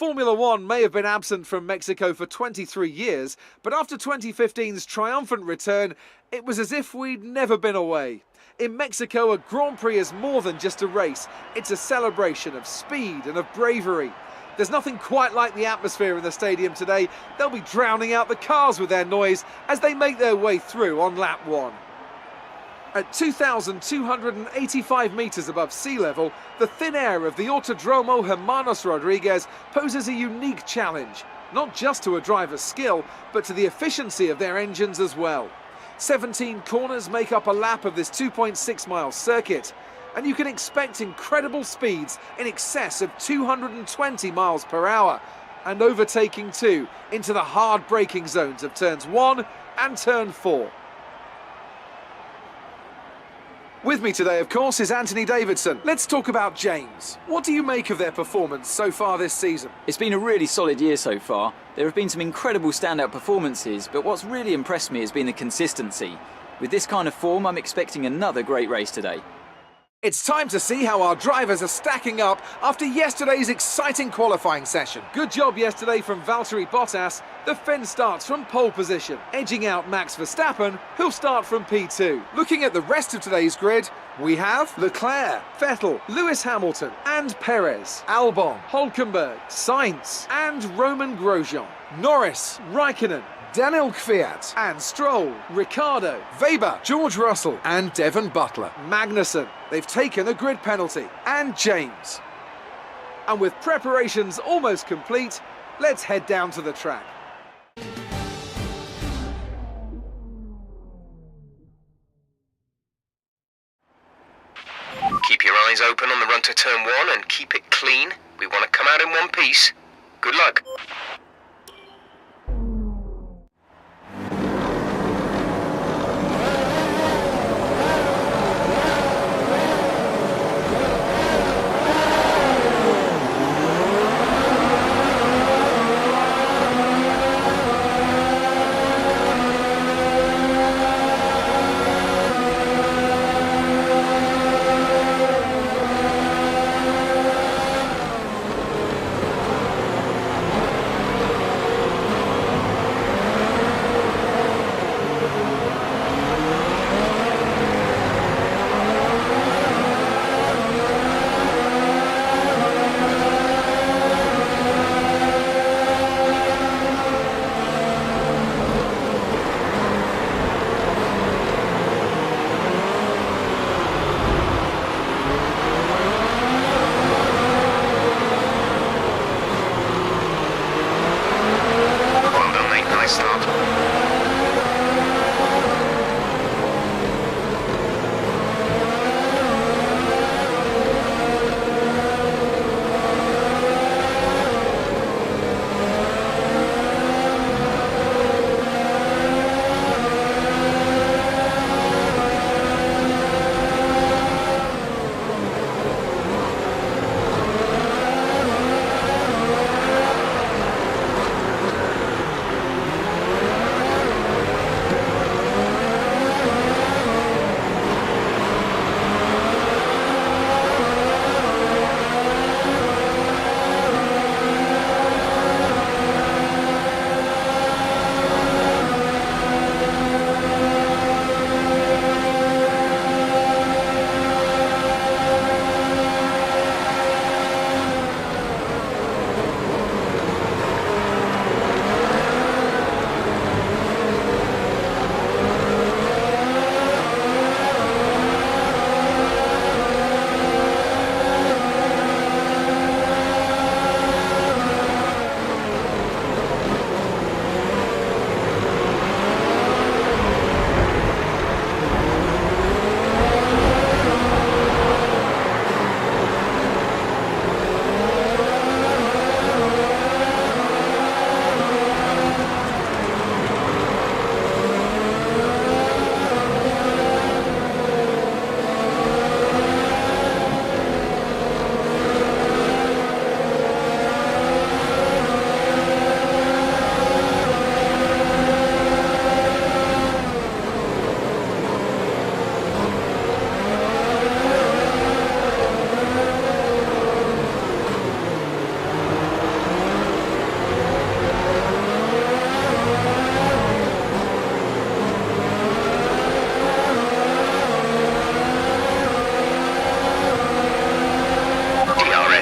Formula One may have been absent from Mexico for 23 years, but after 2015's triumphant return, it was as if we'd never been away. In Mexico, a Grand Prix is more than just a race. It's a celebration of speed and of bravery. There's nothing quite like the atmosphere in the stadium today. They'll be drowning out the cars with their noise as they make their way through on lap 1. At 2,285 metres above sea level, the thin air of the Autodromo Hermanos Rodriguez poses a unique challenge, not just to a driver's skill, but to the efficiency of their engines as well. 17 corners make up a lap of this 2.6-mile circuit, and you can expect incredible speeds in excess of 220 miles per hour, and overtaking too into the hard braking zones of turns 1 and turn 4. With me today, of course, is Anthony Davidson. Let's talk about James. What do you make of their performance so far this season? It's been a really solid year so far. There have been some incredible standout performances, but what's really impressed me has been the consistency. With this kind of form, I'm expecting another great race today. It's time to see how our drivers are stacking up after yesterday's exciting qualifying session. Good job yesterday from Valtteri Bottas. The Finn starts from pole position, edging out Max Verstappen, who'll start from P2. Looking at the rest of today's grid, we have Leclerc, Vettel, Lewis Hamilton and Perez, Albon, Hülkenberg, Sainz and Romain Grosjean, Norris, Raikkonen, Daniel Kvyat and Stroll, Ricciardo, Weber, George Russell and Devon Butler, Magnussen. They've taken a grid penalty, and James. And with preparations almost complete, let's head down to the track. Keep your eyes open on the run to turn 1 and keep it clean. We want to come out in one piece. Good luck.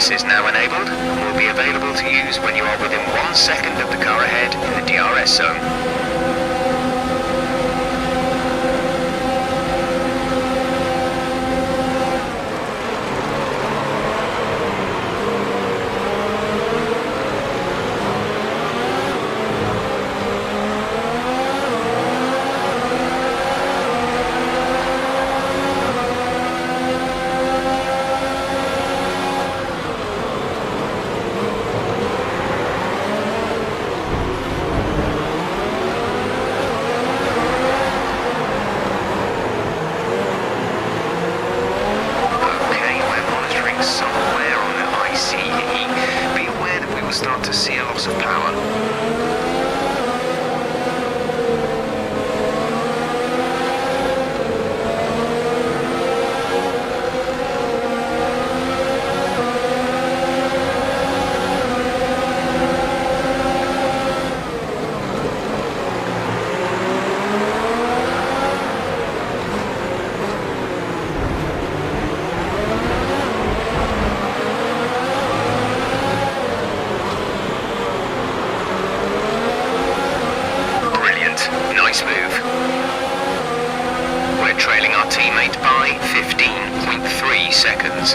DRS is now enabled and will be available to use when you are within 1 second of the car ahead in the DRS zone. Somewhere on the ICE, be aware that we will start to see a loss of power. Nice move. We're trailing our teammate by 15.3 seconds.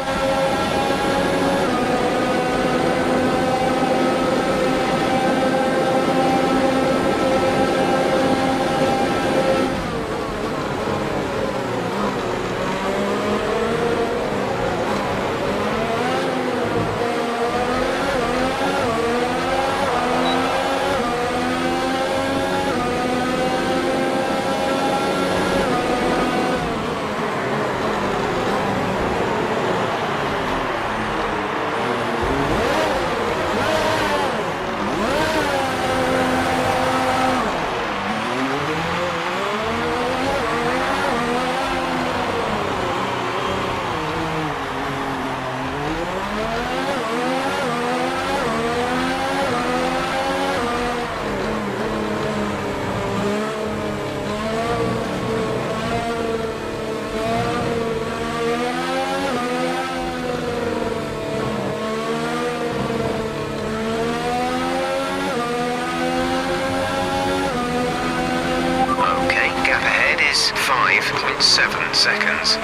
Gap ahead is 5.7 seconds.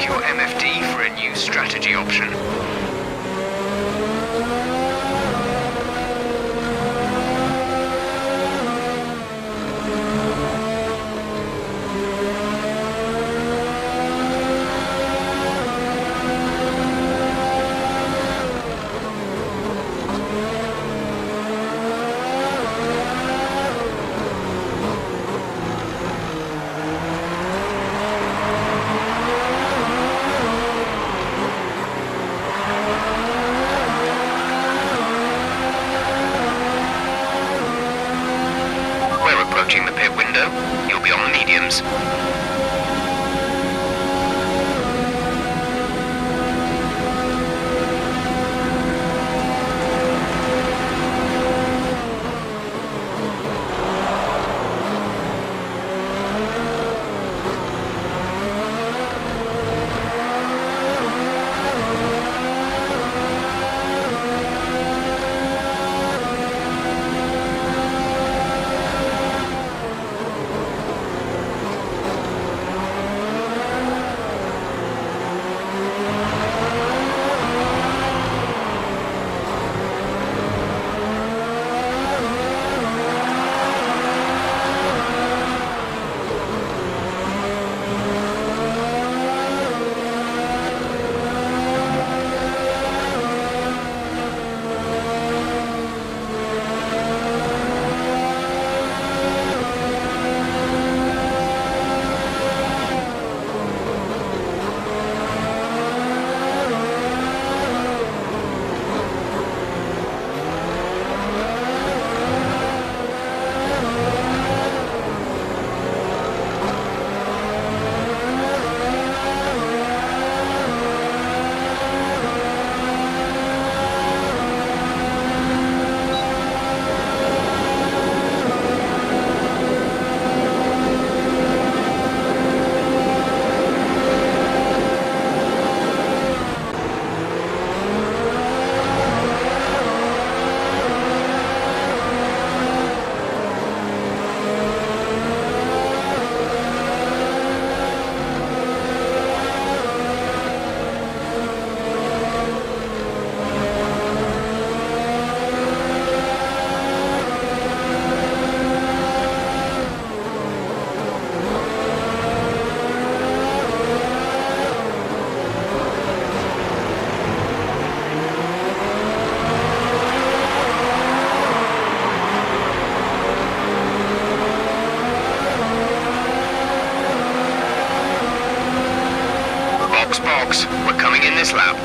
check your MFD for a new strategy option. Approaching the pit window, you'll be on the mediums. Box, we're coming in this lap.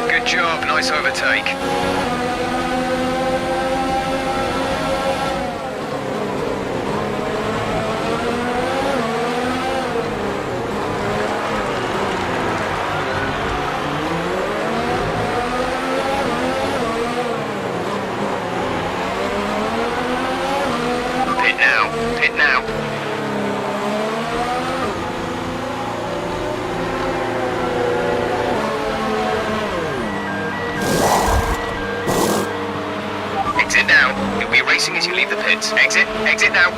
Good job, nice overtake. Pit now. Exit now. You'll be racing as you leave the pits. Exit now.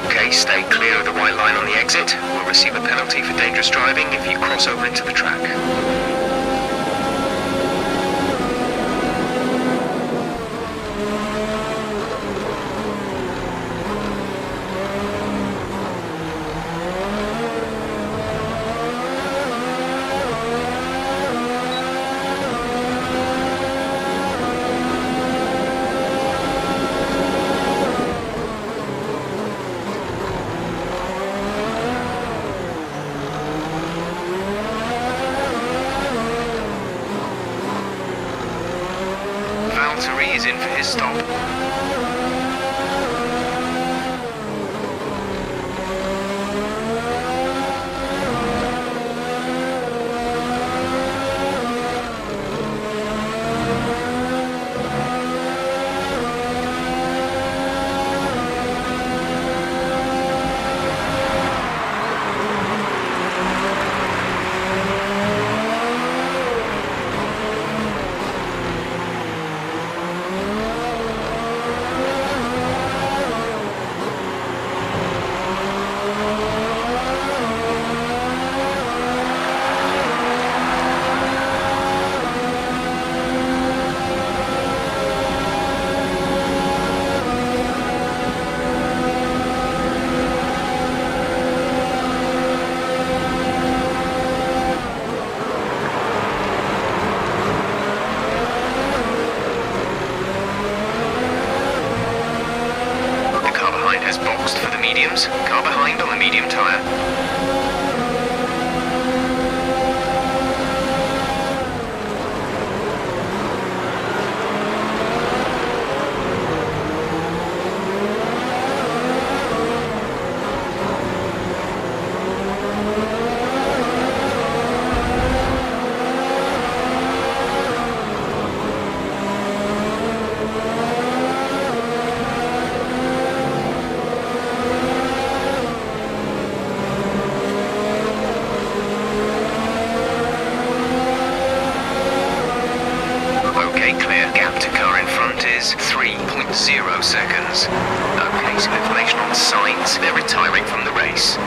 Okay, stay clear of the white line on the exit. We'll receive a penalty for dangerous driving if you cross over into the track. stop. Has boxed for the mediums. Car behind on the medium tyre. Clear. Gap to car in front is 3.0 seconds. Okay, some information on the signs. They're retiring from the race.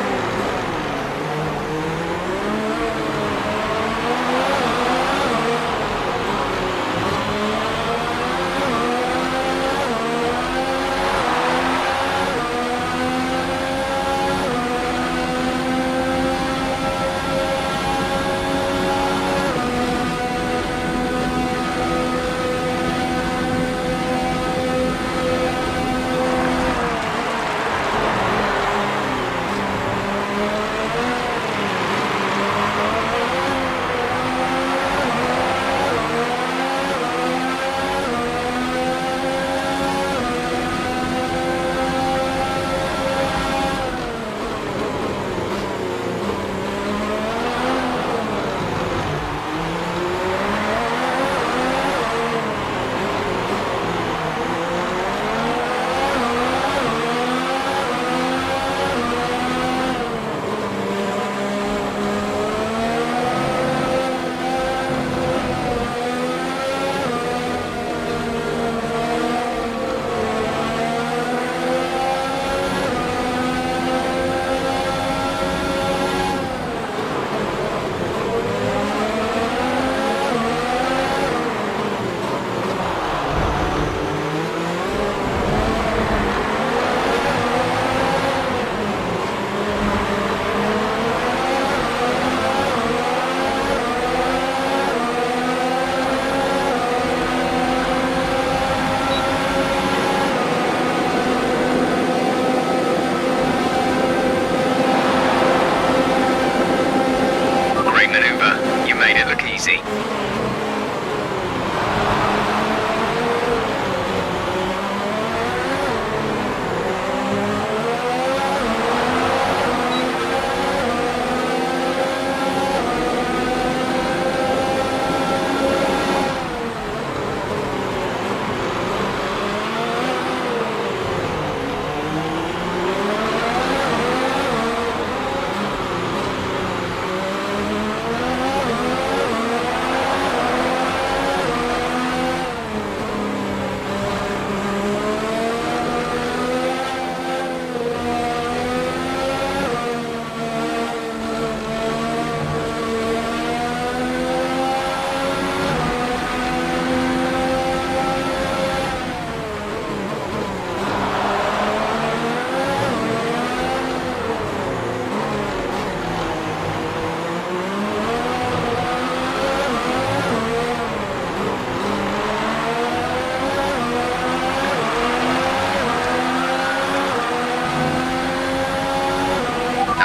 easy.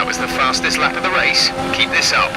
That was the fastest lap of the race. Keep this up.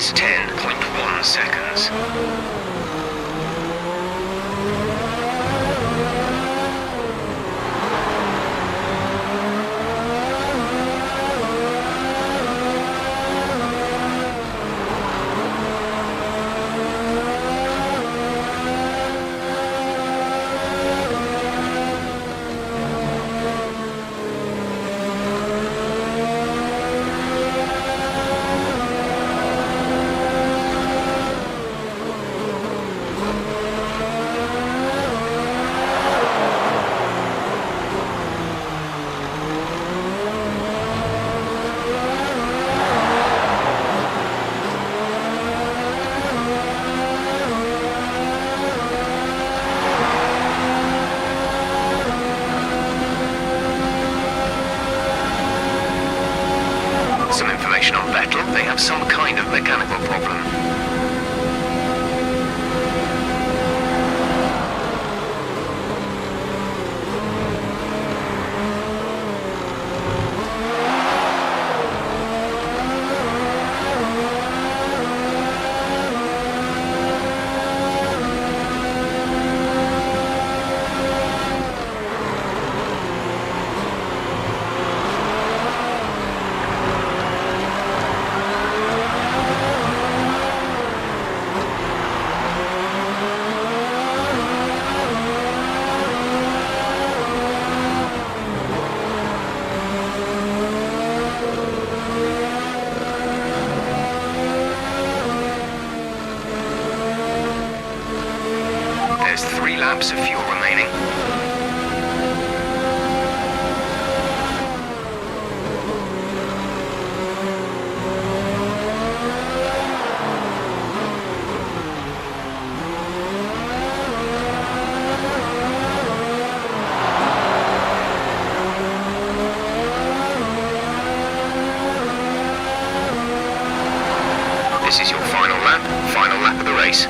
is 10.1 seconds. Some information on Vettel. They have some kind of mechanical problem. There's 3 laps of fuel remaining. This is your final lap of the race.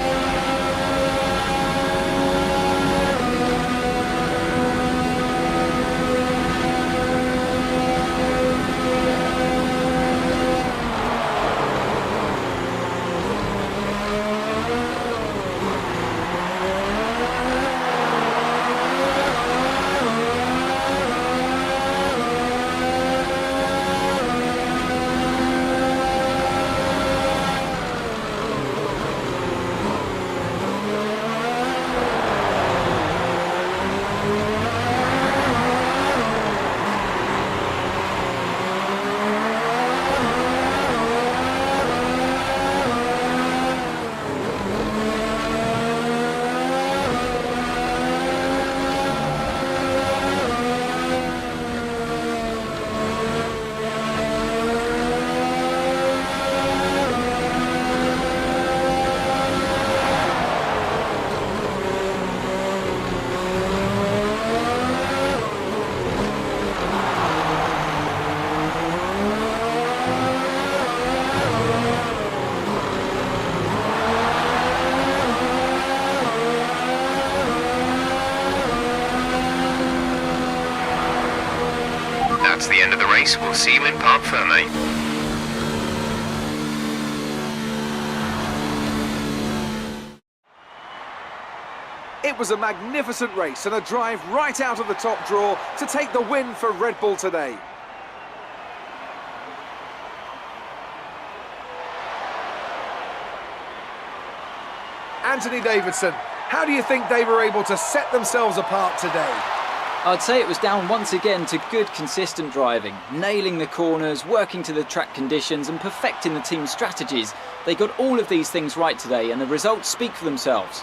That's the end of the race. We'll see you in Parc Fermé. It was a magnificent race and a drive right out of the top draw to take the win for Red Bull today. Anthony Davidson, how do you think they were able to set themselves apart today? I'd say it was down once again to good consistent driving, nailing the corners, working to the track conditions and perfecting the team's strategies. They got all of these things right today and the results speak for themselves.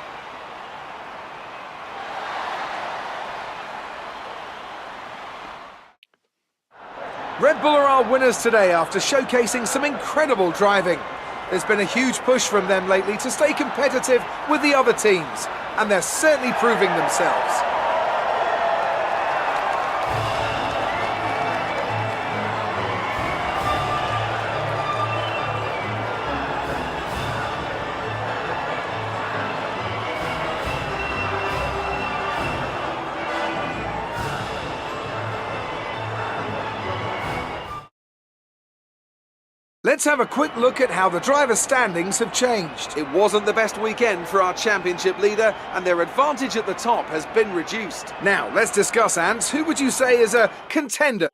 Red Bull are our winners today after showcasing some incredible driving. There's been a huge push from them lately to stay competitive with the other teams, and they're certainly proving themselves. Let's have a quick look at how the driver standings have changed. It wasn't the best weekend for our championship leader, and their advantage at the top has been reduced. Now, let's discuss, Ants. Who would you say is a contender?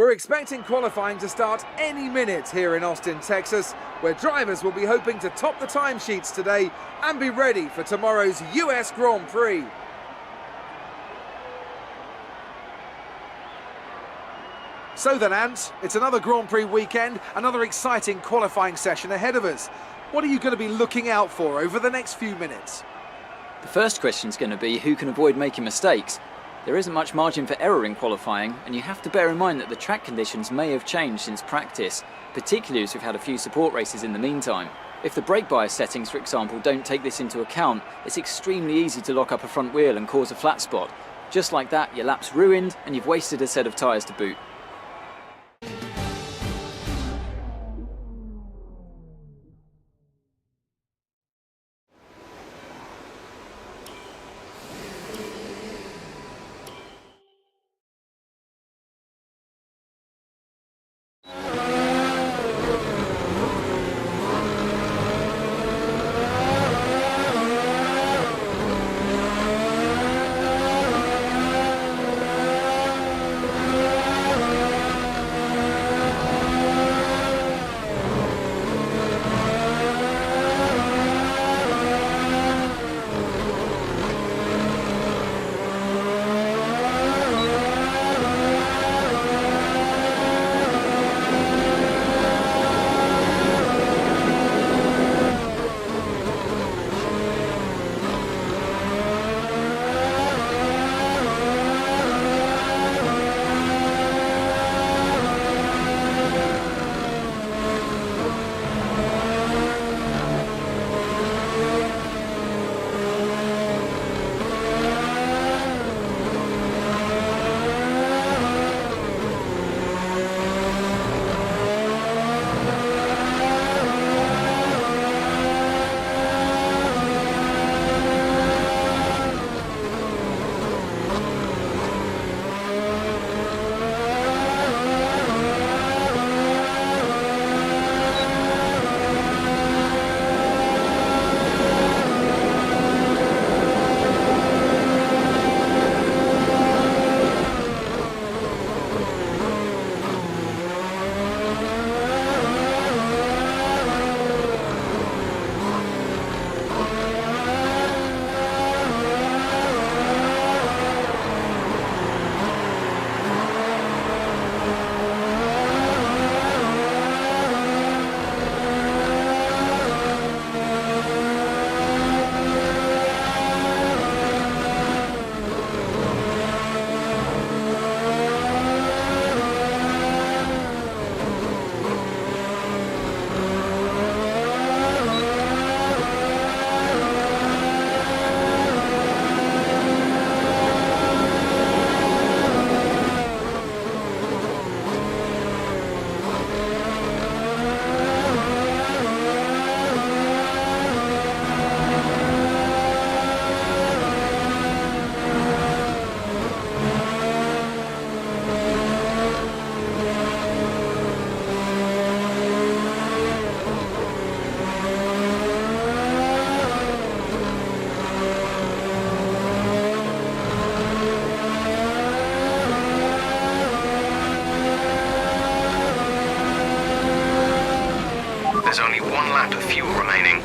We're expecting qualifying to start any minute here in Austin, Texas, where drivers will be hoping to top the timesheets today and be ready for tomorrow's US Grand Prix. So then, Ant, it's another Grand Prix weekend, another exciting qualifying session ahead of us. What are you going to be looking out for over the next few minutes? The first question is going to be who can avoid making mistakes. There isn't much margin for error in qualifying, and you have to bear in mind that the track conditions may have changed since practice, particularly as we've had a few support races in the meantime. If the brake bias settings, for example, don't take this into account, it's extremely easy to lock up a front wheel and cause a flat spot. Just like that, your lap's ruined and you've wasted a set of tyres to boot. There's only one lap of fuel remaining.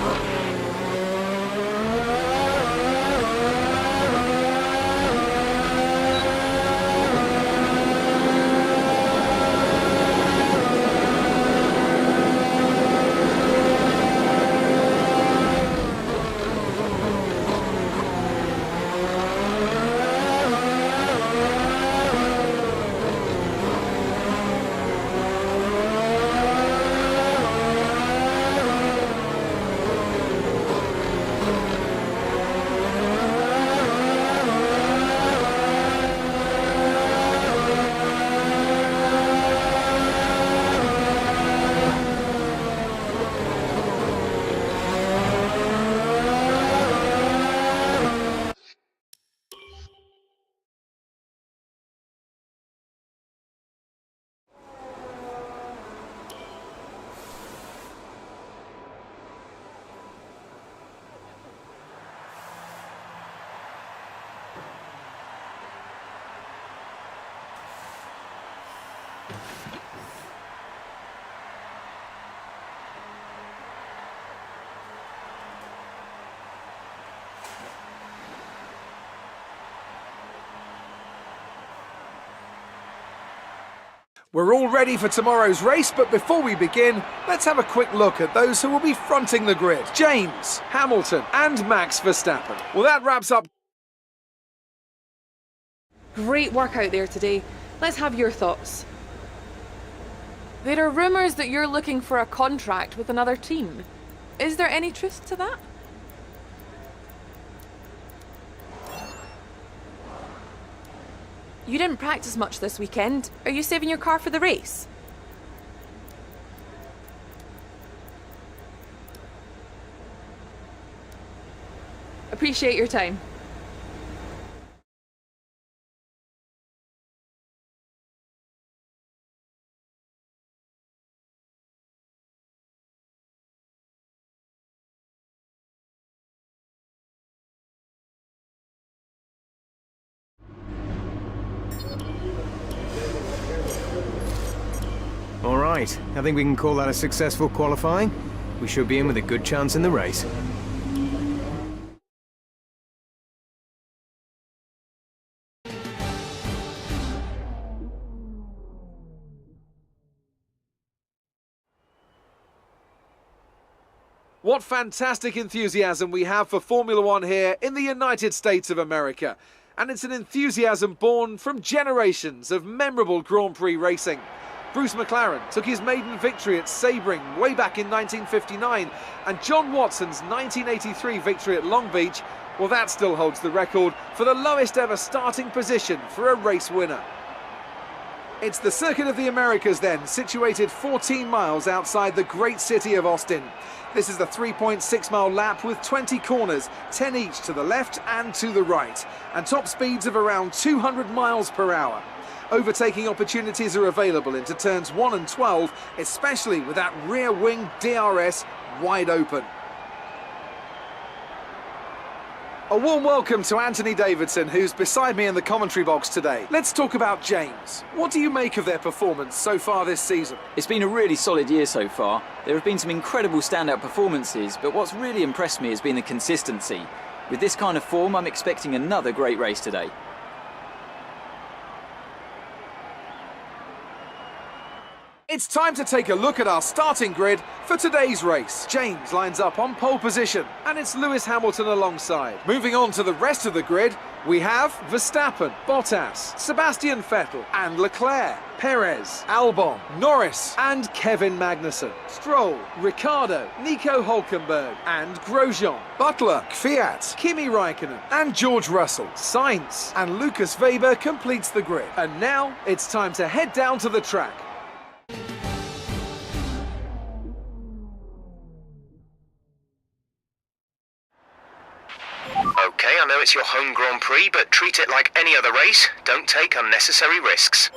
We're all ready for tomorrow's race, but before we begin, let's have a quick look at those who will be fronting the grid. James, Hamilton and Max Verstappen. Well, that wraps up. Great work out there today. Let's have your thoughts. There are rumours that you're looking for a contract with another team. Is there any truth to that? You didn't practice much this weekend. Are you saving your car for the race? Appreciate your time. All right, I think we can call that a successful qualifying. We should be in with a good chance in the race. What fantastic enthusiasm we have for Formula One here in the United States of America. And it's an enthusiasm born from generations of memorable Grand Prix racing. Bruce McLaren took his maiden victory at Sebring way back in 1959, and John Watson's 1983 victory at Long Beach, well, that still holds the record for the lowest ever starting position for a race winner. It's the Circuit of the Americas then, situated 14 miles outside the great city of Austin. This is the 3.6-mile lap with 20 corners, 10 each to the left and to the right, and top speeds of around 200 miles per hour. Overtaking opportunities are available into turns 1 and 12, especially with that rear wing DRS wide open. A warm welcome to Anthony Davidson, who's beside me in the commentary box today. Let's talk about James. What do you make of their performance so far this season? It's been a really solid year so far. There have been some incredible standout performances, but what's really impressed me has been the consistency. With this kind of form, I'm expecting another great race today. It's time to take a look at our starting grid for today's race. James lines up on pole position, and it's Lewis Hamilton alongside. Moving on to the rest of the grid, we have Verstappen, Bottas, Sebastian Vettel and Leclerc, Perez, Albon, Norris and Kevin Magnussen, Stroll, Ricciardo, Nico Hülkenberg and Grosjean, Butler, Kvyat, Kimi Raikkonen and George Russell. Sainz and Lucas Weber completes the grid. And now it's time to head down to the track. Okay, I know it's your home Grand Prix, but treat it like any other race. Don't take unnecessary risks.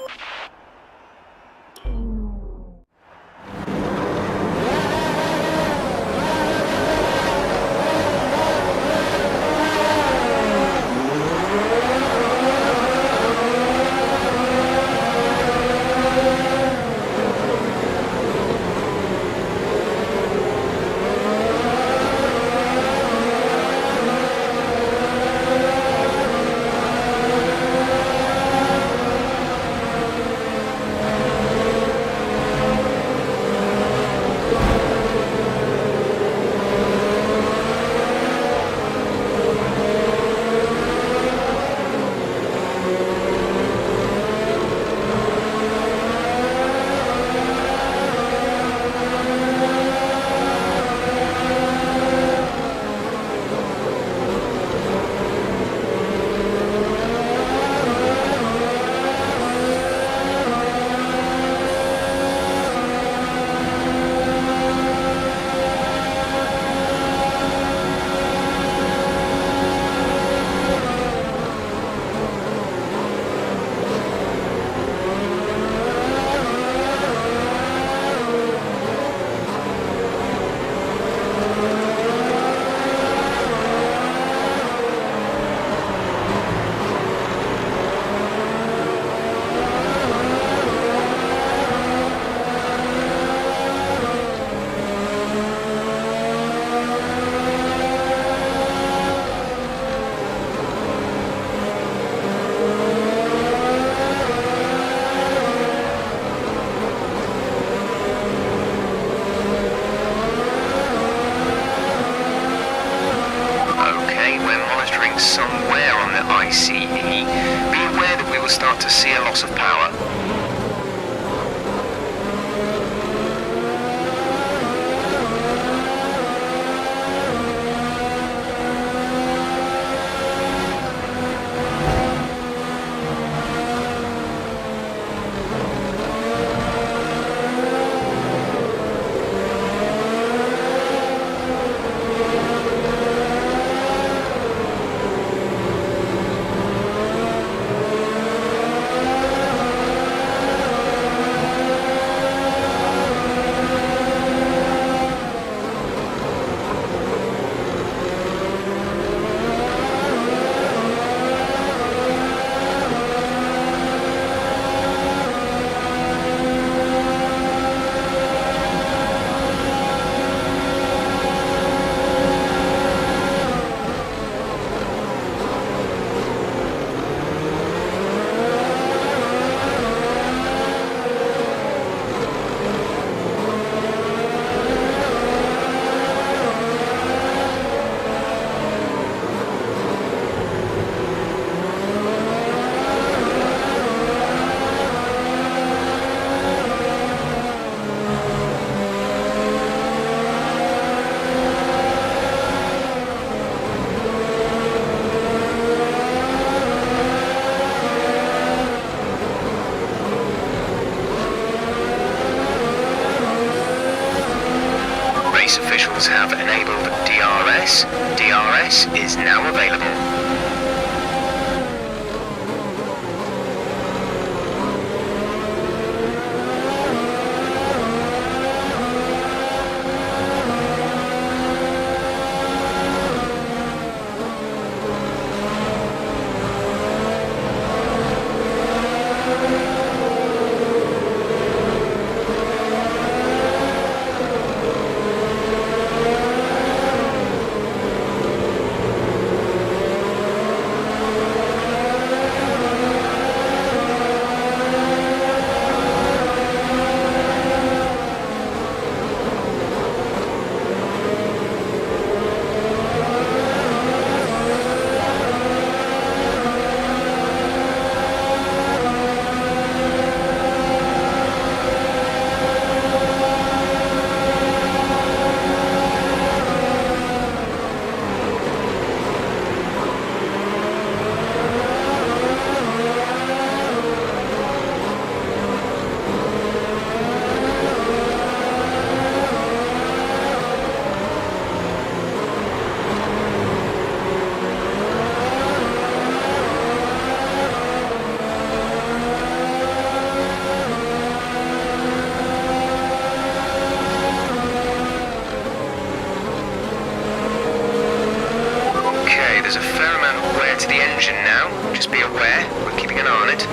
somewhere on the ICE, be aware that we will start to see a loss of power. Officials have enabled DRS. DRS is now available. There's a fair amount of wear to the engine now. Just be aware, we're keeping an eye on it.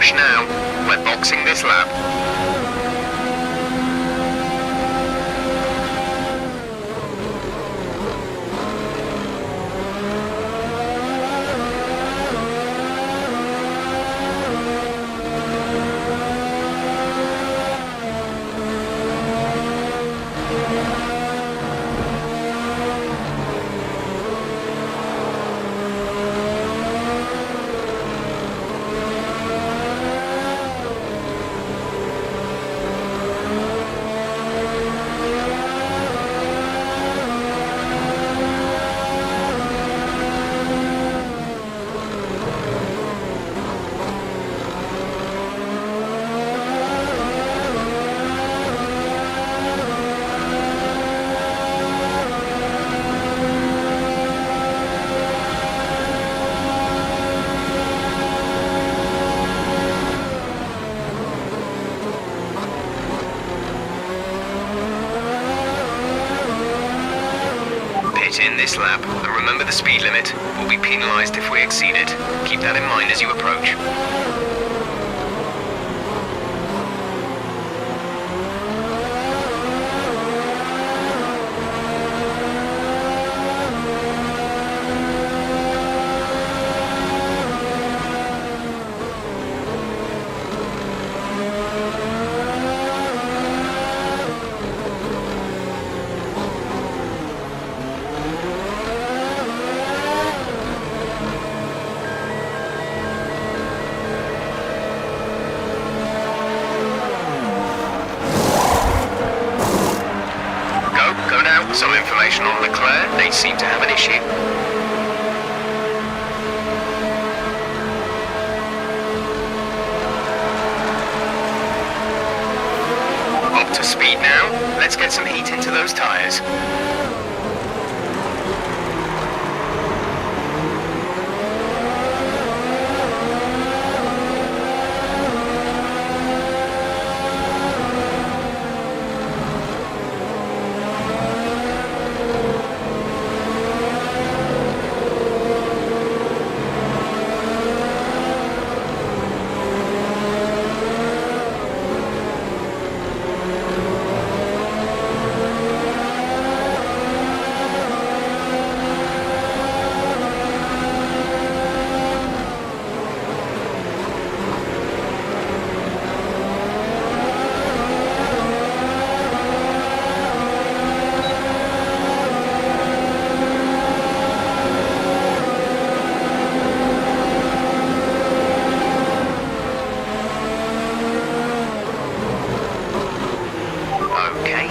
push now. We're boxing this lap. In this lap, and remember the speed limit. We'll be penalised if we exceed it. Keep that in mind as you approach. Some information on Leclerc. They seem to have an issue. Up to speed now. Let's get some heat into those tyres.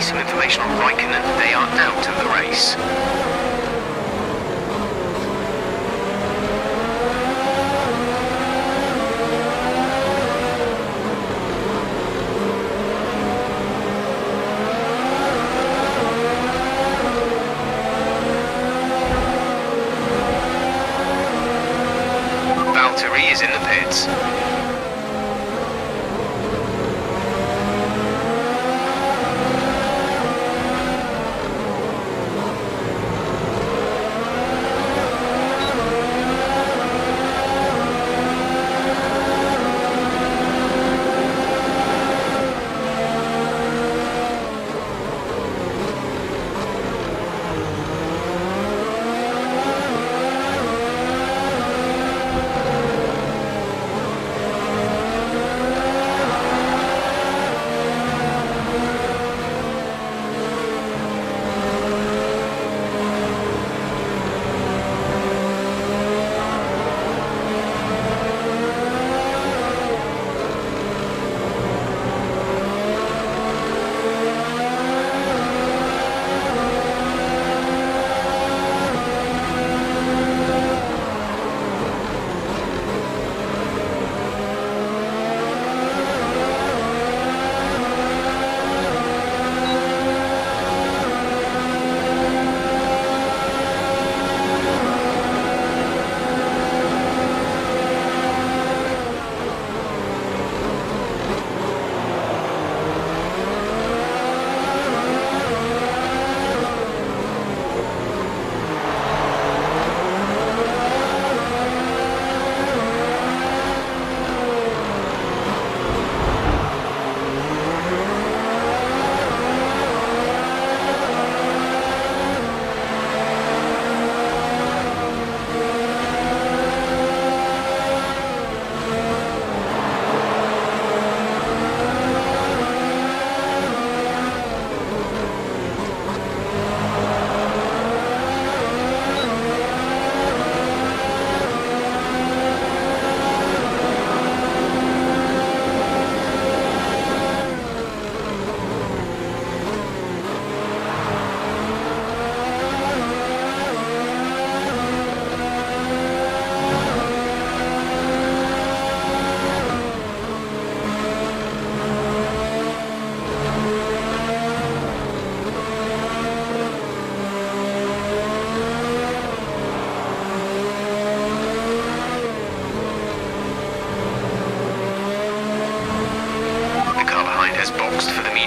Some information on Raikkonen. They are out of the race. Valtteri is in the pits.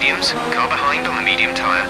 mediums, car behind on the medium tyre.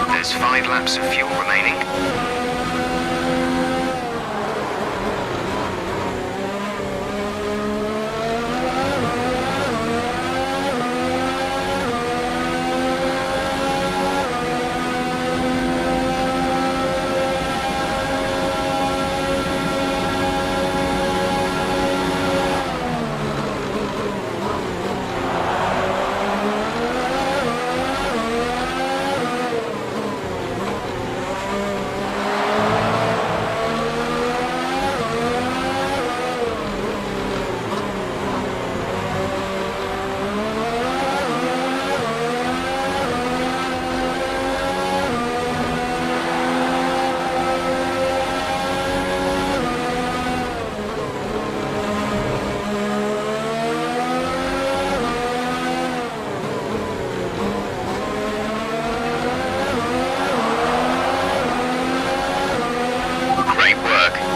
There's 5 laps of fuel remaining.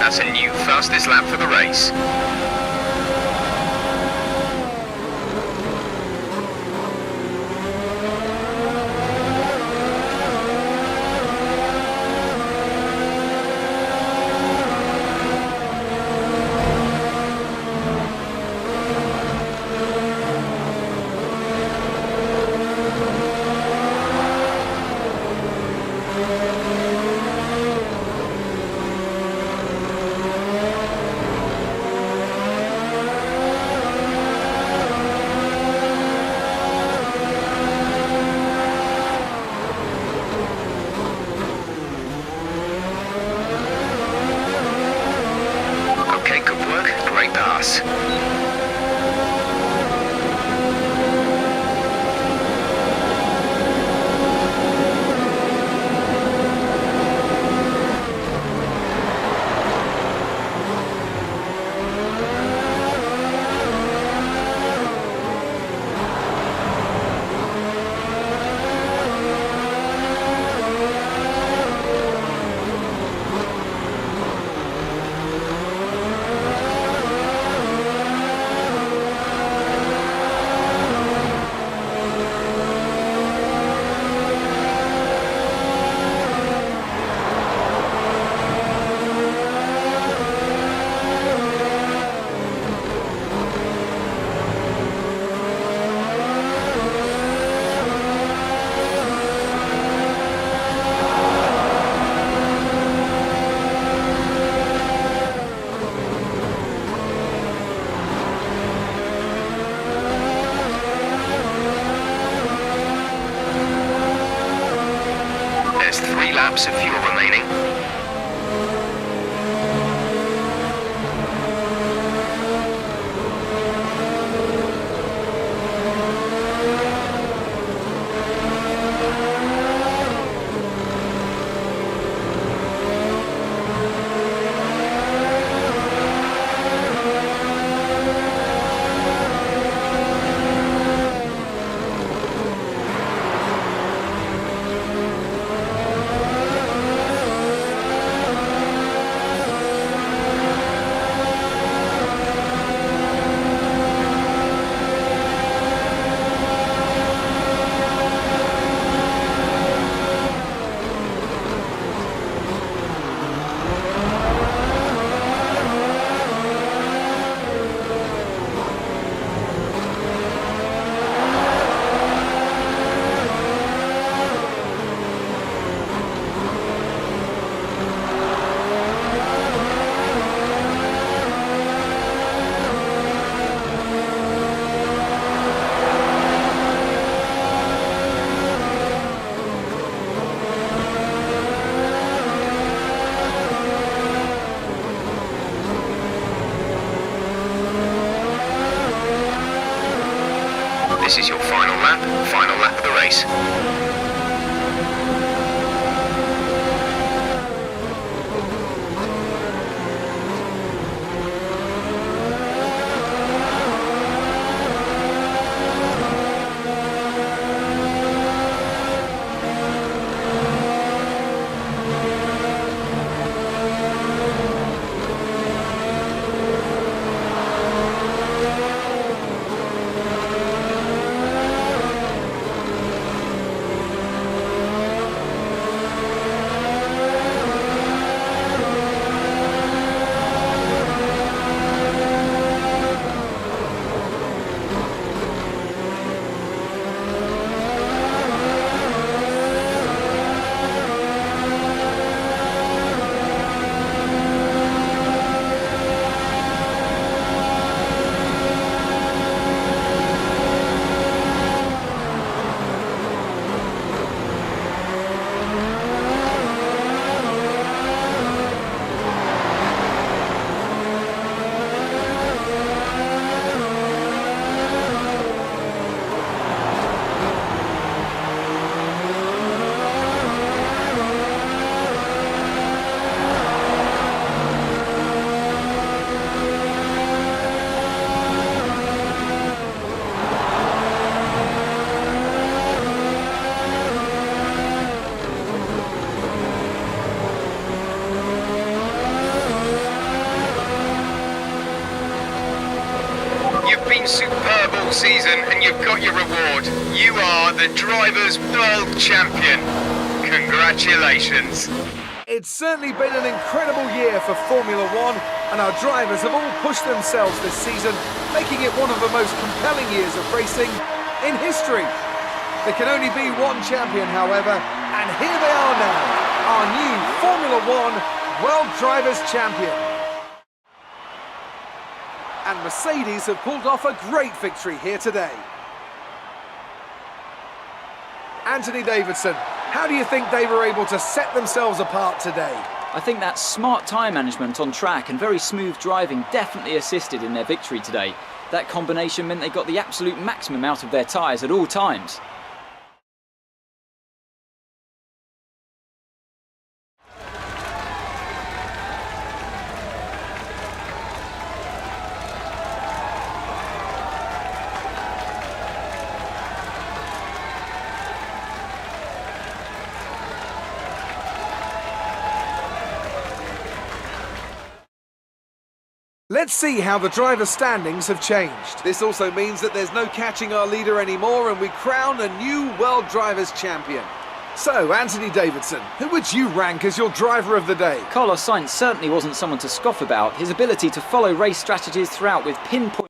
That's a new fastest lap for the race. Great pass. There's 3 laps of fuel remaining. race. You've been superb all season and you've got your reward. You are the Drivers' World Champion. Congratulations. It's certainly been an incredible year for Formula One, and our drivers have all pushed themselves this season, making it one of the most compelling years of racing in history. There can only be one champion, however, and here they are now, our new Formula One World Drivers' Champion. And Mercedes have pulled off a great victory here today. Anthony Davidson, how do you think they were able to set themselves apart today? I think that smart tyre management on track and very smooth driving definitely assisted in their victory today. That combination meant they got the absolute maximum out of their tyres at all times. Let's see how the driver standings have changed. This also means that there's no catching our leader anymore, and we crown a new World Drivers' Champion. So, Anthony Davidson, who would you rank as your driver of the day? Carlos Sainz certainly wasn't someone to scoff about. His ability to follow race strategies throughout with pinpoint